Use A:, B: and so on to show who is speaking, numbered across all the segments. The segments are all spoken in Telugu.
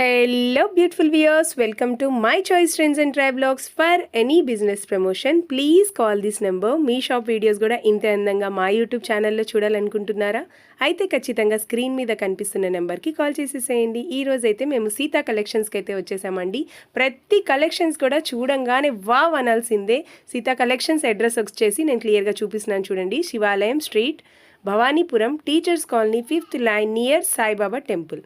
A: Hello beautiful viewers, welcome to my choice trends and travelogs. For any business promotion please call this number. Me shop videos కూడా ఇంత అందంగా మా యూట్యూబ్ ఛానల్లో చూడాలనుకుంటున్నారా? అయితే ఖచ్చితంగా స్క్రీన్ మీద కనిపిస్తున్న నెంబర్కి కాల్ చేసేసేయండి. ఈ రోజైతే మేము సీతా కలెక్షన్స్కి అయితే వచ్చేసామండి. ప్రతి కలెక్షన్స్ కూడా చూడంగానే వావ్ అనాల్సిందే. సీతా కలెక్షన్స్ అడ్రస్ వచ్చేసి నేను క్లియర్గా చూపిస్తున్నాను చూడండి. శివాలయం street, Bhavanipuram, teachers colony, 5th line near Saibaba temple.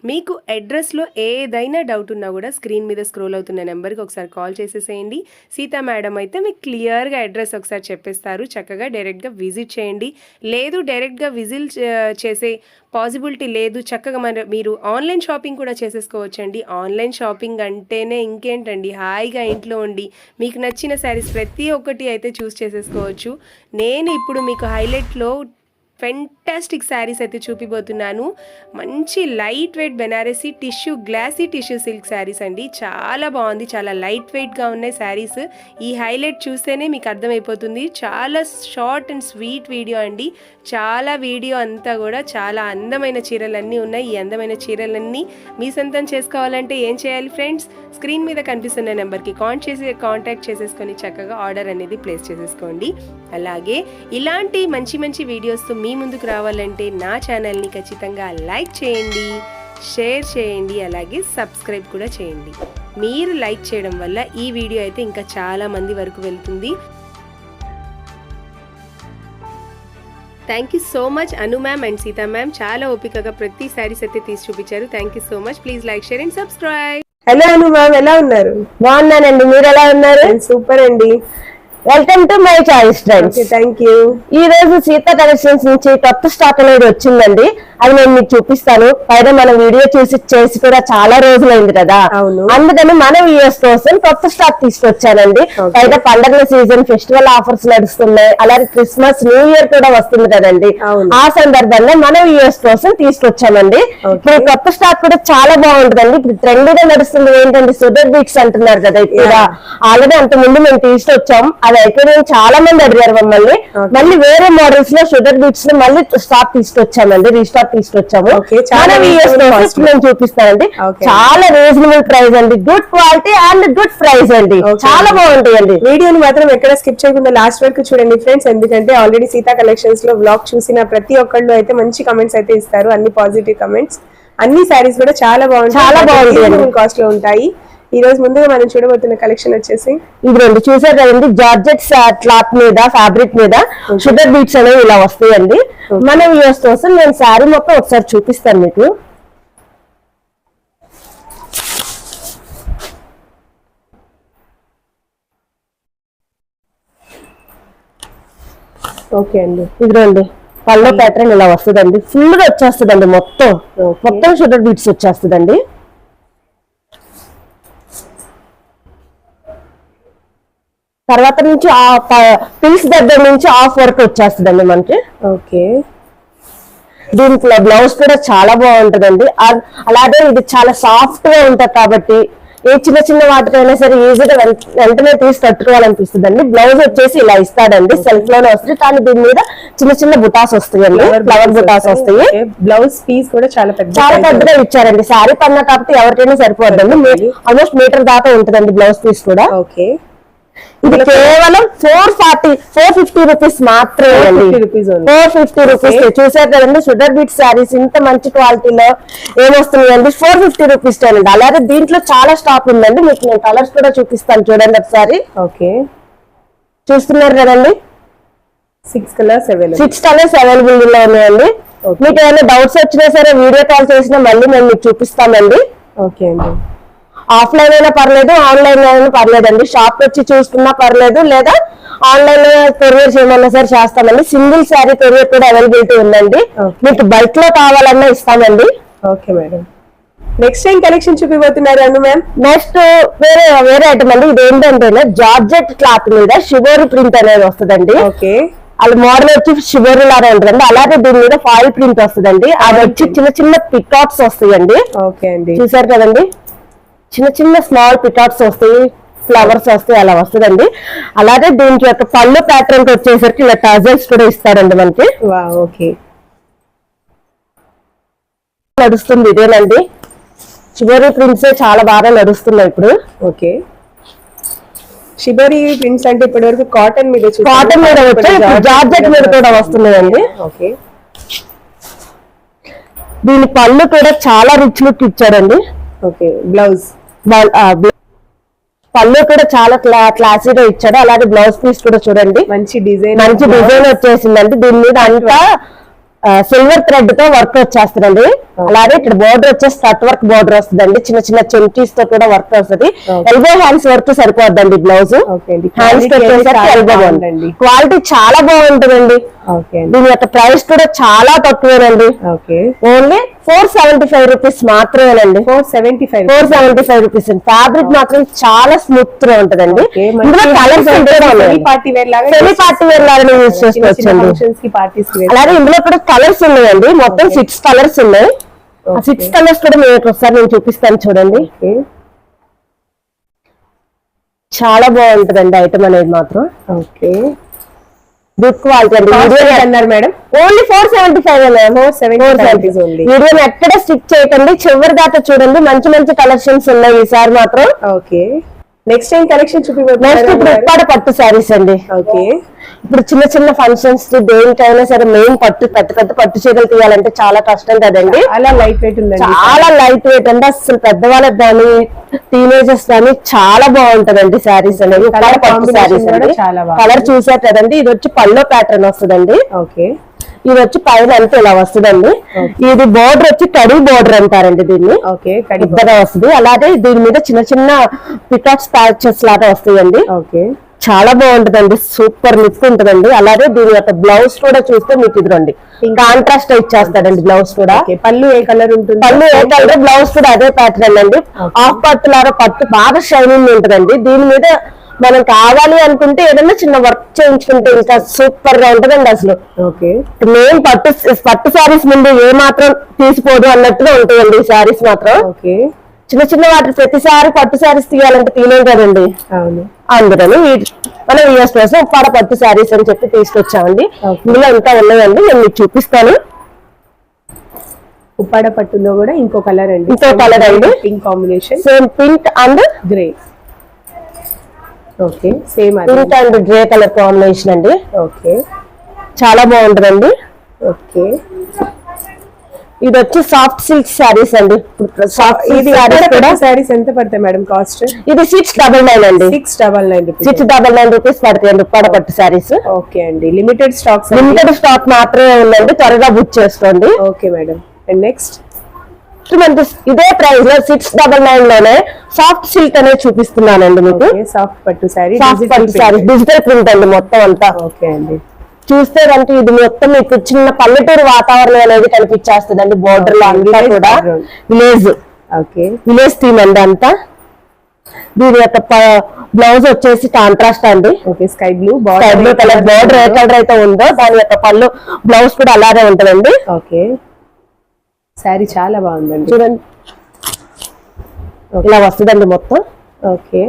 A: మీకు అడ్రస్లో ఏదైనా డౌట్ ఉన్నా కూడా స్క్రీన్ మీద స్క్రోల్ అవుతున్న నెంబర్కి ఒకసారి కాల్ చేసేసేయండి. సీతా మేడం అయితే మీకు క్లియర్గా అడ్రస్ ఒకసారి చెప్పేస్తారు. చక్కగా డైరెక్ట్గా విజిట్ చేయండి. లేదు డైరెక్ట్గా విజిట్ చేసే పాసిబిలిటీ లేదు, చక్కగా మీరు ఆన్లైన్ షాపింగ్ కూడా చేసేసుకోవచ్చండి. ఆన్లైన్ షాపింగ్ అంటేనే ఇంకేంటండి, హాయిగా ఇంట్లో ఉండి మీకు నచ్చిన శారీస్ ప్రతి ఒక్కటి అయితే చూస్ చేసేసుకోవచ్చు. నేను ఇప్పుడు మీకు హైలైట్లో ఫెంటాస్టిక్ శారీస్ అయితే చూపిపోతున్నాను. మంచి light weight Banarasi tissue, glossy tissue silk saris అండి. చాలా బాగుంది, చాలా లైట్ వెయిట్గా ఉన్నాయి శారీస్. ఈ హైలైట్ చూస్తేనే మీకు అర్థమైపోతుంది. చాలా షార్ట్ అండ్ స్వీట్ వీడియో అండి. చాలా వీడియో అంతా కూడా చాలా అందమైన చీరలన్నీ ఉన్నాయి. ఈ అందమైన చీరలన్నీ మీ సొంతం చేసుకోవాలంటే ఏం చేయాలి ఫ్రెండ్స్? స్క్రీన్ మీద కనిపిస్తున్న నెంబర్కి కాంటాక్ట్ చేసేసుకొని చక్కగా ఆర్డర్ అనేది ప్లేస్ చేసేసుకోండి. అలాగే ఇలాంటి మంచి మంచి వీడియోస్తో మీ ముందుకు రావాలంటే నా ఛానల్ని ఖచ్చితంగా లైక్ చేయండి, షేర్ చేయండి, అలాగే సబ్స్క్రైబ్ కూడా చేయండి. మీరు లైక్ చేయడం వల్ల ఈ వీడియో అయితే ఇంకా చాలా మంది వరకు వెళ్తుంది. Thank you so much Anu ma'am and Sita ma'am. చాలా ఓపికగా ప్రతి శారీస్ అయితే తీసి చూపించారు. Thank you so much. Please like, share and subscribe.
B: Hello Anu ma'am, ఎలా ఉన్నారు?
C: బాగున్నానండి, మీరు ఎలా ఉన్నారు?
B: సూపర్ అండి.
C: Welcome to my choice trends.
B: Thank you.
C: ఈ రోజు సీతా కలెక్షన్స్ నుంచి కొత్త స్టాక్ అనేది వచ్చిందండి. అది నేను మీకు చూపిస్తాను. పైన మన వీడియో చేసి కూడా చాలా రోజులైంది కదా, అందుకని మన వ్యూయర్స్ కోసం కొత్త స్టాక్ తీసుకొచ్చానండి. పైన పండుగల సీజన్, ఫెస్టివల్ ఆఫర్స్ నడుస్తున్నాయి. అలాగే క్రిస్మస్, న్యూ ఇయర్ కూడా వస్తుంది కదండి. ఆ సందర్భంగా మన వ్యూయర్స్ కోసం తీసుకొచ్చామండి. ఇప్పుడు కొత్త స్టాక్ కూడా చాలా బాగుంటుందండి. ఇప్పుడు ట్రెండ్ గా నడుస్తుంది ఏంటంటే సుదర్ బీట్స్ అంటున్నారు కదా. ఇప్పుడు ఆల్రెడీ అంత ముందు మేము తీసుకొచ్చాం. అది అయితే చాలా మంది అడిగారు మమ్మల్ని. మళ్ళీ వేరే మోడల్స్ లో షుగర్ బీట్స్ లో మళ్ళీ స్టాక్ తీసుకొచ్చామండి, రీస్టాక్ తీసుకొచ్చాము. నేను చూపిస్తానండి. చాలా రీజనబుల్ ప్రైస్ అండి, good quality and good price అండి. చాలా బాగుంటాయండి.
B: వీడియోని మాత్రం ఎక్కడ స్కిప్ చేయకుండా లాస్ట్ వరకు చూడండి ఫ్రెండ్స్. ఎందుకంటే ఆల్రెడీ సీతా కలెక్షన్స్ లో బ్లాగ్ చూసిన ప్రతి ఒక్కళ్ళు అయితే మంచి కమెంట్స్ అయితే ఇస్తారు, అన్ని పాజిటివ్ కమెంట్స్. అన్ని శారీస్ కూడా చాలా బాగుంటాయి, కాస్ట్ లో ఉంటాయి. ఈ రోజు ముందుగా మనం చూడబోతున్న కలెక్షన్ వచ్చేసి
C: ఇది రెండు చూసారు కదండి, జార్జెట్ క్లాత్ మీద, ఫ్యాబ్రిక్ మీద షుగర్ బీట్స్ అనేవి ఇలా వస్తాయండి. మన వ్యూవర్స్ కోసం నేను శారీ మొత్తం ఒకసారి చూపిస్తాను మీకు.
B: ఓకే అండి.
C: ఇదిగోండి పళ్ళో ప్యాటర్న్ ఇలా వస్తుందండి. ఫుల్ గా వచ్చేస్తుందండి, మొత్తం షుగర్ బీట్స్ వచ్చేస్తుందండి. తర్వాత నుంచి పిల్స్ దగ్గర నుంచి ఆఫ్ వర్క్ వచ్చేస్తుందండి మనకి.
B: ఓకే,
C: దీంట్లో బ్లౌజ్ కూడా చాలా బాగుంటుందండి. అలాగే ఇది చాలా సాఫ్ట్ గా ఉంటది కాబట్టి ఏ చిన్న చిన్న వాటికైనా సరే ఈజీగా వెంటనే తీసి కట్టుకోవాలనిపిస్తుంది అండి. బ్లౌజ్ వచ్చేసి ఇలా ఇస్తాడండి, సెల్ఫ్ లోనే వస్తుంది. కానీ దీని మీద చిన్న చిన్న బుటాస్ వస్తాయండి, ఫ్లవర్ బుటాస్ వస్తాయి.
B: బ్లౌజ్ పీస్ కూడా చాలా
C: పెద్దగా ఇచ్చారండి. శారీ పన్నా కాబట్టి ఎవరికైనా సరిపోద్దండి. ఆల్మోస్ట్ మీటర్ దాకా ఉంటుందండి బ్లౌజ్ పీస్ కూడా.
B: ఓకే,
C: ఇది కేవలం 450 రూపీస్ మాత్రమే. 450 రూపీస్ చూసారు కదండి. షుగర్ బీట్ శారీస్ ఇంత మంచి క్వాలిటీలో ఏమొస్తున్నాయండి, 450 రూపీస్ అండి. అలాగే దీంట్లో చాలా స్టాక్ ఉందండి. మీకు నేను కలర్స్ కూడా చూపిస్తాను చూడండి ఒకసారి.
B: ఓకే,
C: చూస్తున్నారు కదండి,
B: 6 కలర్స్
C: అవైలబుల్ లో ఉన్నాయండి. మీకు ఏమైనా డౌట్స్ వచ్చినా సరే వీడియో కాల్ చేసినా మళ్ళీ మేము మీకు చూపిస్తామండి.
B: ఓకే అండి.
C: ఆఫ్లైన్ అయినా పర్లేదు, ఆన్లైన్ అయినా పర్లేదండి. షాప్ వచ్చి చూసుకున్నా పర్లేదు, లేదా ఆన్లైన్ లో కొరియర్ చేయమన్నా సరే చేస్తామండి. సింగిల్ శారీ కొరియర్ కూడా అవైలబిలిటీ ఉందండి. మీకు బల్క్ లో కావాలన్నా ఇస్తామండి.
B: Okay madam, next time collection చూపిపోతున్నారు అను మ్యామ్.
C: నెక్స్ట్ వేరే ఐటమ్ అండి. ఇది ఏంటంటే జార్జెట్ క్లాత్ మీద షిబోరి ప్రింట్ అనేది వస్తుందండి.
B: ఓకే,
C: అది మోడల్ వచ్చి షిబోరి లాగా ఉంటుందండి. అలాగే దీని మీద ఫాయిల్ ప్రింట్ వస్తుందండి. అది వచ్చి చిన్న చిన్న పికాట్స్ వస్తాయండి.
B: ఓకే అండి,
C: చూసారు కదండి, చిన్న చిన్న స్మాల్ పికాట్స్ వస్తాయి, ఫ్లవర్స్ వస్తాయి, అలా వస్తుందండి. అలాగే దీనికి యొక్క పళ్ళు ప్యాటర్న్ వచ్చేసరికి ఇలా టజల్స్ కూడా ఇస్తారండి మనకి.
B: ఓకే,
C: నడుస్తుంది ఇదేనండి. షిబోరి ప్రింట్స్ చాలా బాగా నడుస్తున్నాయి ఇప్పుడు.
B: ఓకే, షిబోరి ప్రింట్స్ అంటే ఇప్పటి వరకు కాటన్ మీద
C: కాటన్ మీద వచ్చాయి, జార్జెట్ మీద కూడా వస్తున్నాయండి.
B: ఓకే,
C: దీని పళ్ళు కూడా చాలా రిచ్ లుక్ ఇచ్చాడండి.
B: ఓకే, బ్లౌజ్
C: పళ్ళు కూడా చాలా క్లాసీగా ఇచ్చాడు. అలాగే బ్లౌజ్ పీస్ కూడా చూడండి,
B: మంచి డిజైన్
C: వచ్చేసిందండి. దీని మీద అంతా సిల్వర్ థ్రెడ్ తో వర్క్ వచ్చేస్తుందండి. అలాగే ఇక్కడ బోర్డర్ వచ్చేసి కట్ వర్క్ బోర్డర్ వస్తుందండి. చిన్న చిన్న చెంకీస్ తో కూడా వర్క్ వస్తుంది. ఎల్బో హ్యాండ్స్ వర్క్ సరిపోద్దండి బ్లౌజ్. హ్యాండ్స్ వచ్చేసరికి ఎల్బో బాగుందండి. క్వాలిటీ చాలా బాగుంటుందండి. దీని యొక్క ప్రైస్ కూడా చాలా తక్కువేనండి. ఓన్లీ 475 రూపీస్ మాత్రమేనండి. 475 రూపీస్. ఫ్యాబ్రిక్ మాత్రం చాలా స్మూత్ గా ఉంటదండి. ఇందులో కలర్స్ సెమీ పార్టీ వేర్ లాగా యూజ్ చేసుకోవచ్చండి. అలాగే ఇందులో కూడా కలర్స్ ఉన్నాయండి. మొత్తం 6 కలర్స్ ఉన్నాయి. 6 కలర్స్ కూడా మీకు ఒకసారి నేను చూపిస్తాను చూడండి. చాలా బాగుంటదండి ఐటమ్ అనేది మాత్రం.
B: ఓకే,
C: గుడ్ క్వాలిటీ అండి.
B: అన్నారు మేడం,
C: ఓన్లీ 475. వీడియోని ఎక్కడ స్టిక్ చేయకండి, చివరి దాకా చూడండి. మంచి మంచి కలెక్షన్స్ ఉన్నాయి ఈసారి మాత్రం.
B: Okay, next time collection
C: next ఇప్పుడు ఉప్పాడ పట్టు శారీస్ అండి.
B: ఓకే,
C: ఇప్పుడు చిన్న చిన్న ఫంక్షన్స్ దేనికైనా సరే మెయిన్ పట్టు పెద్ద పెద్ద పట్టు చీరలు తీయాలంటే చాలా కష్టం కదండి.
B: చాలా లైట్ వెయిట్ ఉందండి.
C: చాలా లైట్ వెయిట్ అండి. అసలు పెద్దవాళ్ళకి కానీ టీనేజర్స్ కానీ చాలా బాగుంటదండి శారీస్ అనేది. పట్టు శారీస్ అండి. కలర్ చూసారు కదండి. ఇది వచ్చి పల్లో ప్యాటర్న్ వస్తుందండి.
B: ఓకే,
C: ఇది వచ్చి పైన అంతా ఇలా వస్తుందండి. ఇది బోర్డర్ వచ్చి కడి బోర్డర్ అంటారండి దీన్ని. పెద్దగా వస్తుంది. అలాగే దీని మీద చిన్న చిన్న పికాక్స్ ప్యాచెస్ లాగా వస్తాయండి.
B: ఓకే,
C: చాలా బాగుంటదండి. సూపర్ లుక్ ఉంటదండి. అలాగే దీని యొక్క బ్లౌజ్ కూడా చూస్తే మీకు ఇదిరండి కాంట్రాస్ట్ ఇచ్చేస్తాడండి. బ్లౌజ్ కూడా
B: పళ్ళు ఏ కలర్ ఉంటుంది,
C: పళ్ళు ఏ కలర్, బ్లౌజ్ కూడా అదే ప్యాటర్న్ అండి. హాఫ్ పట్టు లాగా పట్టు బాగా షైనింగ్ ఉంటదండి. దీని మీద మనం కావాలి అనుకుంటే ఏదైనా చిన్న వర్క్ చేయించుకుంటే ఇంకా సూపర్ గా ఉంటదండి అసలు.
B: ఓకే,
C: మెయిన్ పట్టు శారీస్ ముందు ఏ మాత్రం తీసిపోదు అన్నట్టుగా ఉంటాయండి ఈ శారీస్ మాత్రం.
B: ఓకే,
C: చిన్న చిన్న వాటి ప్రతిసారి పట్టు శారీస్ తీయాలంటే తీయలేం కదండి. అందుకని మనం యూఎస్ కోసం ఉప్పాడ పట్టు శారీస్ అని చెప్పి తీసుకొచ్చామండి. ఇందులో ఇంకా ఉన్నాయండి, నేను మీకు చూపిస్తాను.
B: ఉప్పాడ పట్టులో కూడా ఇంకో కలర్ అండి.
C: ఇంకో కలర్ అండి,
B: pink combination.
C: Same pink and
B: grey. Okay, same
C: pink and grey colour combination అండి.
B: ఓకే,
C: చాలా బాగుంటుందండి.
B: ఓకే,
C: ఇది వచ్చి సాఫ్ట్ సిల్క్ శారీస్ అండి.
B: శారీస్ ఎంత పడతాయి మేడం కాస్ట్?
C: ఇది 699 అండి. 699 రూపీస్ పడతాయండి ఉప్పాడ పట్టు శారీస్.
B: ఓకే అండి, లిమిటెడ్
C: స్టాక్ మాత్రమే ఉందండి. త్వరగా బుక్ చేసుకోండి.
B: ఓకే మేడం, అండ్ నెక్స్ట్
C: ఇదే ప్రైస్ లో 699 లోనే సాఫ్ట్ సిల్క్ అనేది చూపిస్తున్నానండి మీకు.
B: సాఫ్ట్ పట్టు శారీ,
C: డిజిటల్ ప్రింట్ అండి మొత్తం అంతా.
B: ఓకే అండి,
C: చూస్తే అంటే ఇది మొత్తం మీకు చిన్న పల్లెటూరు వాతావరణం అనేది కనిపించేస్తుందండి. బోర్డర్ లో అంతా కూడా విలేజ్ థీమ్ అండి అంతా. దీని యొక్క బ్లౌజ్ వచ్చేసి కాంట్రాస్ట్ అండి.
B: స్కై బ్లూ
C: కలర్ బోర్డర్ ఏ కలర్ అయితే ఉందో దాని యొక్క పళ్ళు బ్లౌజ్ కూడా అలాగే ఉంటుందండి.
B: ఓకే, శారీ చాలా బాగుందండి.
C: చూడండి ఇలా వస్తుందండి మొత్తం.
B: ఓకే,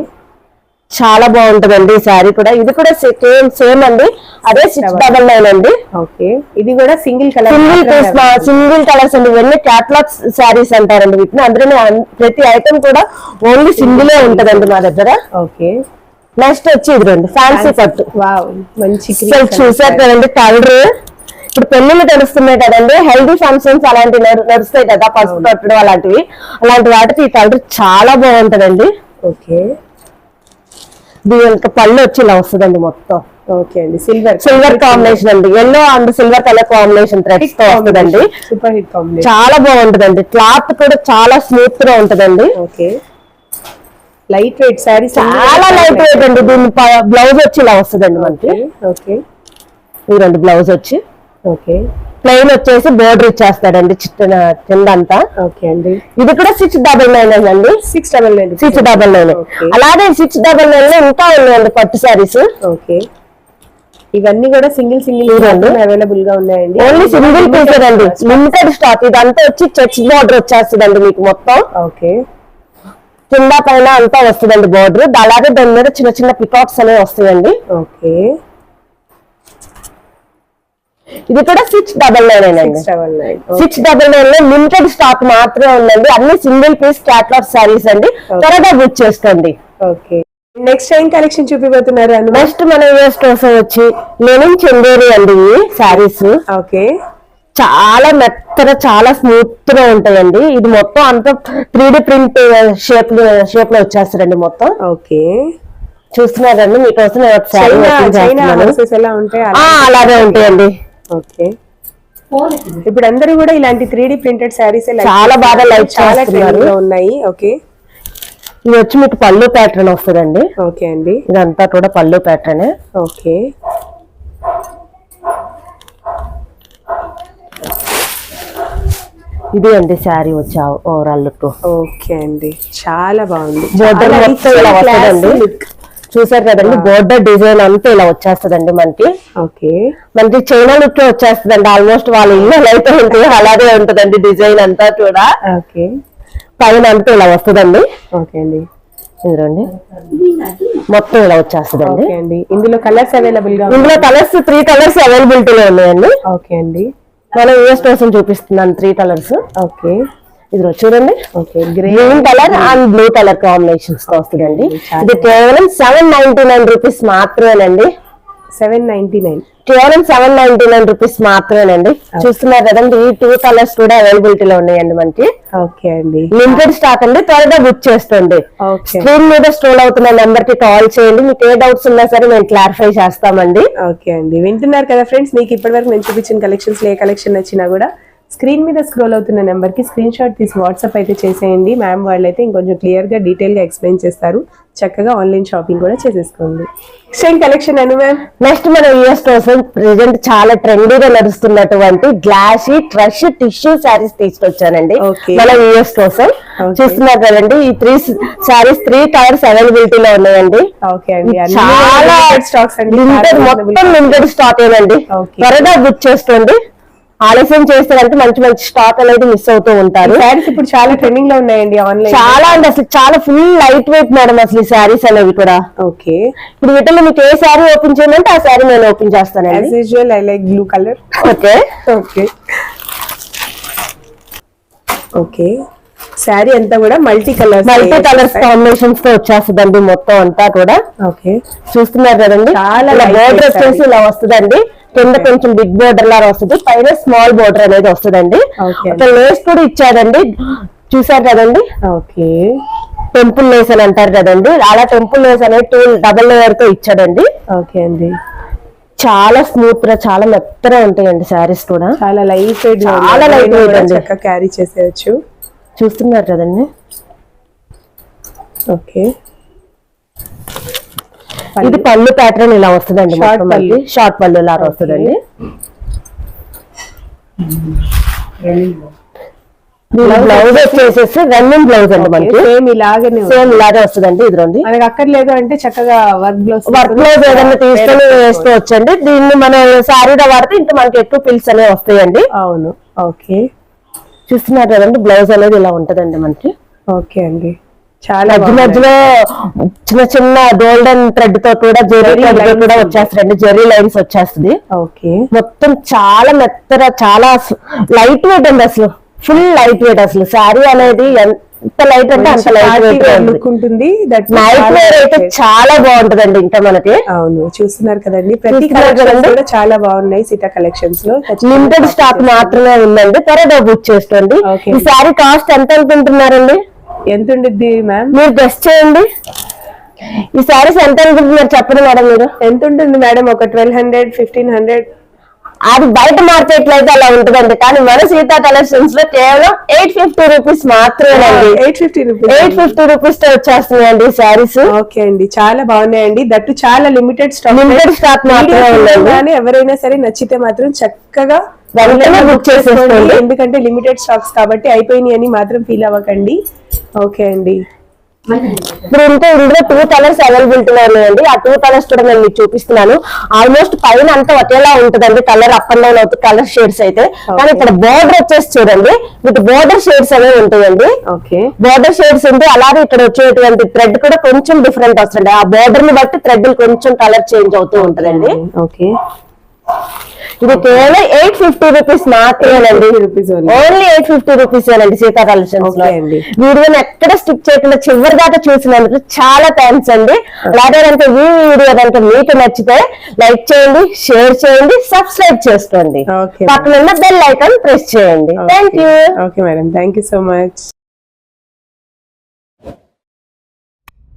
C: చాలా బాగుంటుందండి ఈ శారీ కూడా. ఇది కూడా సేమ్ అండి, అదే 699 అండి.
B: ఓకే, ఇది కూడా సింగిల్ కలర్స్
C: అండి. ఇవన్నీ క్యాటలాగ్ శారీస్ అంటారండి వీటిని. అందులో ప్రతి ఐటమ్ కూడా ఓన్లీ సింగిల్ ఉంటదండి మా దగ్గర.
B: ఓకే,
C: నెక్స్ట్ వచ్చి ఇది రండి ఫ్యాన్సీ పట్టు.
B: మంచి
C: చూసారు కదండి కలర్. ఇప్పుడు పెళ్లిళ్ళు తెలుస్తున్నాయి కదండి, హెల్దీ ఫంక్షన్స్ అలాంటివి నడుస్తాయి కదా, పసుపు పెట్టడం అలాంటి వాటికి ఈ కలర్ చాలా బాగుంటదండి.
B: ఓకే,
C: దీని యొక్క పళ్ళు వచ్చి ఇలా వస్తుందండి మొత్తం.
B: ఓకే అండి,
C: సిల్వర్ కాంబినేషన్ అండి. Yellow and silver colour combination threads తో వస్తుందండి.
B: Super hit combination.
C: చాలా బాగుంటదండి. క్లాత్ కూడా చాలా స్మూత్ గా ఉంటదండి.
B: ఓకే, లైట్ వెయిట్ శారీ,
C: చాలా లైట్ వెయిట్ అండి. దీని బ్లౌజ్ వచ్చి ఇలా వస్తుందండి మనకి.
B: ఓకే,
C: ఇదండి బ్లౌజ్ వచ్చి.
B: ఓకే,
C: ప్లెయిన్ వచ్చేసి బోర్డర్ ఇచ్చేస్తాడండి కిందంతా.
B: ఓకే అండి,
C: ఇది కూడా 699 అండి. 699. అలాగే 699 లో ఇంకా ఉన్నాయండి పట్టు శారీస్.
B: ఓకే, ఇవన్నీ కూడా సింగిల్ అవైలబుల్ గా ఉన్నాయండి.
C: ఓన్లీ సింగిల్ పీసెస్ అండి, లిమిటెడ్ స్టాక్. ఇదంతా వచ్చి చెక్స్ బోర్డర్ వచ్చేస్తుందండి మీకు మొత్తం.
B: ఓకే,
C: కింద పైన అంతా వస్తుందండి బోర్డర్. అలాగే దాని మీద చిన్న చిన్న పికాక్స్ అనేవి వస్తాయండి.
B: ఓకే,
C: ఇది కూడా 699 అండి.
B: 699.
C: 699 లో లిమిటెడ్ స్టాక్ మాత్రమే ఉందండి. అన్ని సింగిల్ పీస్ క్యాటలాగ్ సారీస్ అండి. త్వరగా బుక్ చేసుకోండి.
B: ఓకే, నెక్స్ట్ ఏం కలెక్షన్ చూపిపోతున్నారు అను?
C: నెక్స్ట్ మన యూఎస్ కోసం వచ్చి లెనిన్ చందేరి అండి ఈ సారీస్.
B: ఓకే,
C: చాలా మెత్తగా చాలా స్మూత్ గా ఉంటాయండి. ఇది మొత్తం అంతా 3D ప్రింట్ షేప్ లో వచ్చేస్తారండి మొత్తం.
B: ఓకే,
C: చూస్తున్నారండి మీకోసం
B: ఎలా ఉంటాయి?
C: అలాగే ఉంటాయండి.
B: ఓకే, ఇప్పుడు అందరూ కూడా ఇలాంటి 3D ప్రింటెడ్ సారీస్
C: చాలా బాగా లైక్
B: చాలా ట్రెండ్ లో ఉన్నాయి. ఓకే,
C: ఇది వచ్చి మీకు పళ్ళు ప్యాటర్న్ వస్తుందండి.
B: ఓకే అండి,
C: ఇదంతా కూడా పళ్ళు ప్యాటర్న్.
B: ఓకే,
C: ఇది అండి శారీ వచ్చి ఓవరాల్ లుక్.
B: ఓకే అండి, చాలా బాగుంది.
C: బోర్డర్ మొత్తం ఇలా వస్తుందండి. చూసారు కదండి బోర్డర్ డిజైన్ అంతా ఇలా వచ్చేస్తుందండి మనకి.
B: ఓకే,
C: మనకి చైనా లుక్ వచ్చేస్తుందండి. ఆల్మోస్ట్ వాళ్ళ ఇల్లు అయితే ఉంటుంది అలాగే ఉంటుందండి డిజైన్ అంతా కూడా.
B: ఓకే,
C: పైన అంతా ఇలా వస్తుందండి.
B: ఓకే అండి,
C: ఇదిగోండి మొత్తం ఇలా వచ్చేస్తుందండి.
B: ఓకే అండి, ఇందులో కలర్స్ అవైలబుల్ గా?
C: ఇందులో కలర్స్ 3 కలర్స్ అవైలబిలిటీలో ఉన్నాయండి.
B: ఓకే అండి,
C: మనం యూఎస్ కోసం చూపిస్తున్నాను 3 కలర్స్.
B: ఓకే,
C: ఇది చూడండి.
B: Okay,
C: green colour and blue colour combinations తో వస్తుందండి. ఇది కేవలం 799 రూపీస్ మాత్రమేనండి.
B: 799,
C: కేవలం 799 రూపీస్ మాత్రమేనండి. చూస్తున్నారు కదండి ఈ 2 కలర్స్ కూడా అవైలబిలిటీలో ఉన్నాయండి మనకి.
B: ఓకే అండి,
C: లిమిటెడ్ స్టాక్ అండి. త్వరగా బుక్ చేసుకోండి. స్క్రీన్ మీద స్క్రోల్ అవుతున్న నెంబర్ కి కాల్ చేయండి. మీకు ఏ డౌట్స్ ఉన్నా సరే మేము క్లారిఫై చేస్తామండి.
B: ఓకే అండి, వింటున్నారు కదా ఫ్రెండ్స్, మీకు ఇప్పటివరకు నేను చూపించిన కలెక్షన్స్ ఏ కలెక్షన్ నచ్చినా కూడా స్క్రీన్ మీద స్క్రోల్ అవుతున్న నెంబర్ కి స్క్రీన్ షాట్ తీసి వాట్సాప్ అయితే చేసేయండి. మ్యామ్ వాళ్ళైతే ఇంకొంచెం క్లియర్ గా డీటెయిల్ గా ఎక్స్ప్లెయిన్ చేస్తారు. చక్కగా ఆన్లైన్ షాపింగ్ కూడా చేసేసుకోండి. సేమ్ కలెక్షన్ అను మ్యామ్.
C: నెక్స్ట్ మన యూఎస్ కోసం ప్రెసెంట్ చాలా ట్రెండీగా నడుస్తున్నటువంటి గ్లాసీ ట్రష్ టిష్యూ శారీస్ తీసుకొచ్చానండి మన యూఎస్ కోసం. చూస్తున్నారు కదండి ఈ 3 శారీస్ 3 కలర్స్ అవైలబిలిటీలో ఉన్నాయండి. చాలా స్టాక్స్ అండి, మొత్తం లిమిటెడ్ స్టాక్ ఏనండి. త్వరగా బుక్ చేసుకోండి. ఆలస్యం చేస్తారంటే మంచి మంచి స్టాక్ అనేది మిస్ అవుతూ ఉంటారు.
B: శారీస్ ఇప్పుడు చాలా ట్రెండింగ్ లో ఉన్నాయండి ఆన్లైన్.
C: చాలా అండి, అసలు చాలా ఫుల్ లైట్ వెయిట్ మేడం అసలు ఈ శారీస్ అనేవి కూడా.
B: ఓకే,
C: ఇప్పుడు వీటిలో మీకు ఏ శారీ ఓపెన్ చేయమంటే ఆ శారీ నేను ఓపెన్ చేస్తానండి.
B: As usual I like blue colour.
C: Okay,
B: okay, okay, sari అంతా కూడా మల్టీ కలర్స్
C: కాంబినేషన్స్ తో వచ్చేస్తుందండి మొత్తం అంతా కూడా.
B: ఓకే,
C: చూస్తున్నారు కదండి
B: చాలా
C: బోర్డర్ వచ్చేసి ఇలా వస్తుందండి. కింద కొంచెం బిగ్ బోర్డర్ లాగా వస్తుంది, పైన స్మాల్ బోర్డర్ అనేది వస్తుందండి. లేస్ కూడా ఇచ్చాడండి. చూసారు కదండి.
B: ఓకే,
C: టెంపుల్ లేస్ అని అంటారు కదండి, అలా టెంపుల్ లేస్ అనేది 2 డబుల్ లేయర్ తో ఇచ్చాడండి.
B: ఓకే అండి,
C: చాలా స్మూత్ గా చాలా మెత్తగా ఉంటాయండి శారీస్ కూడా.
B: చాలా లైట్ వెయిట్,
C: చాలా లైట్ వెయిట్ అండి,
B: చక్కగా క్యారీ చేసేయచ్చు.
C: చూస్తున్నారు కదండి.
B: ఓకే,
C: ఇది పళ్ళు ప్యాటర్న్ ఇలా వస్తుందండి. షార్ట్ పళ్ళు లాగా వస్తుందండి. బ్లౌజ్ వచ్చేసేసి రన్నింగ్ బ్లౌజ్ అండి మనకి. సేమ్ ఇలాగే వస్తుందండి. ఇదిగోండి,
B: మనకి అక్కర్లేదు అంటే చక్కగా వర్క్ బ్లౌజ్
C: ఏదైనా తీసుకొని వేసుకోవచ్చండి. దీన్ని మనం శారీగా వాడితే ఇంకా మనకి ఎక్కువ పిల్స్ అనేవి వస్తాయండి.
B: అవును. ఓకే,
C: చూస్తున్నారు కదండి బ్లౌజ్ అనేది ఇలా ఉంటదండి మనకి.
B: ఓకే అండి, చాలా
C: మధ్యలో చిన్న చిన్న గోల్డెన్ థ్రెడ్ తో కూడా జెర్రీ థ్రెడ్ తో కూడా వచ్చేస్తారండి. జెర్రీ లైన్స్ వచ్చేస్తుంది.
B: ఓకే,
C: మొత్తం చాలా మెత్తగా చాలా లైట్ వెయిట్ అండి. అసలు ఫుల్ లైట్ వెయిట్. అసలు శారీ అనేది ఎంత లైట్ అంటే అంత లైట్ వెయిట్ ఉంటుంది. నైట్ వేర్ అయితే చాలా బాగుంటదండి ఇంకా మనకి.
B: అవును, చూస్తున్నారు కదండి ప్రతి కలెక్షన్స్ కూడా చాలా బాగున్నాయి సీతా కలెక్షన్స్ లో.
C: లిమిటెడ్ స్టాక్ మాత్రమే ఉందండి, త్వరగా బుక్ చేసుకోండి. ఈ శారీ కాస్ట్ ఎంత అనుకుంటున్నారండి?
B: ఎంత ఉండిద్ది మ్యామ్?
C: మీరు గెస్ట్ చేయండి. ఈ శారీస్ ఎంత అనుకుంటున్నారు చెప్పండి మేడం. మీరు
B: ఎంత ఉంటుంది మేడం? ఒక 1200, 1500.
C: అది బయట మార్కెట్ లో అయితే అలా ఉంటుందండి, కానీ మన సీతా కలెక్షన్స్ లో కేవలం 850 రూపీస్ మాత్రమేనండి. 850 రూపీస్ తో వచ్చేస్తున్నాయండి శారీస్.
B: ఓకే అండి, చాలా బాగున్నాయండి. దట్టు చాలా లిమిటెడ్ స్టాక్
C: మాత్రమే
B: ఉందండి. ఎవరైనా సరే నచ్చితే మాత్రం చక్కగా
C: బుక్ చేసేసుకోండి,
B: ఎందుకంటే లిమిటెడ్ స్టాక్స్ కాబట్టి అయిపోయినాయి అని మాత్రం ఫీల్ అవ్వకండి. ఓకే అండి,
C: ఇప్పుడు ఇందులో 2 కలర్స్ అవైలబిలిటీలో ఉన్నాయండి. ఆ 2 కలర్స్ కూడా నేను మీకు చూపిస్తున్నాను. ఆల్మోస్ట్ పైన అంతా ఒకేలా ఉంటుందండి కలర్, అప్ అండ్ డౌన్ అవుతుంది కలర్ షేడ్స్ అయితే. కానీ ఇక్కడ బోర్డర్ వచ్చేసి చూడండి మీకు బోర్డర్ షేడ్స్ అనేవి ఉంటాయండి. బోర్డర్ షేడ్స్ ఉంటే అలాగే ఇక్కడ వచ్చేటువంటి థ్రెడ్ కూడా కొంచెం డిఫరెంట్ వస్తుంది. ఆ బోర్డర్ ని బట్టి థ్రెడ్ కొంచెం కలర్ చేంజ్ అవుతూ ఉంటుందండి.
B: ఓకే,
C: ఇది కేవలం 850 రూపీస్ మాత్రమేనండి.
B: 850 rupees only.
C: ఓన్లీ 850 రూపీస్ ఏనండి సీతా కలెక్షన్స్ లో.
B: Okay అండి.
C: వీడియోని ఎక్కడ స్కిప్ చేయకుండా చివరి దాకా చూసినందుకు చాలా థ్యాంక్స్ అండి. అలాగే కనుక ఈ వీడియో కనుక మీకు నచ్చితే లైక్ చేయండి, షేర్ చేయండి, సబ్స్క్రైబ్ చేసుకోండి,
B: Okay.
C: పక్కన ఉన్న బెల్ ఐకాన్ ప్రెస్ చేయండి. Thank you.
B: Okay madam, thank you so much.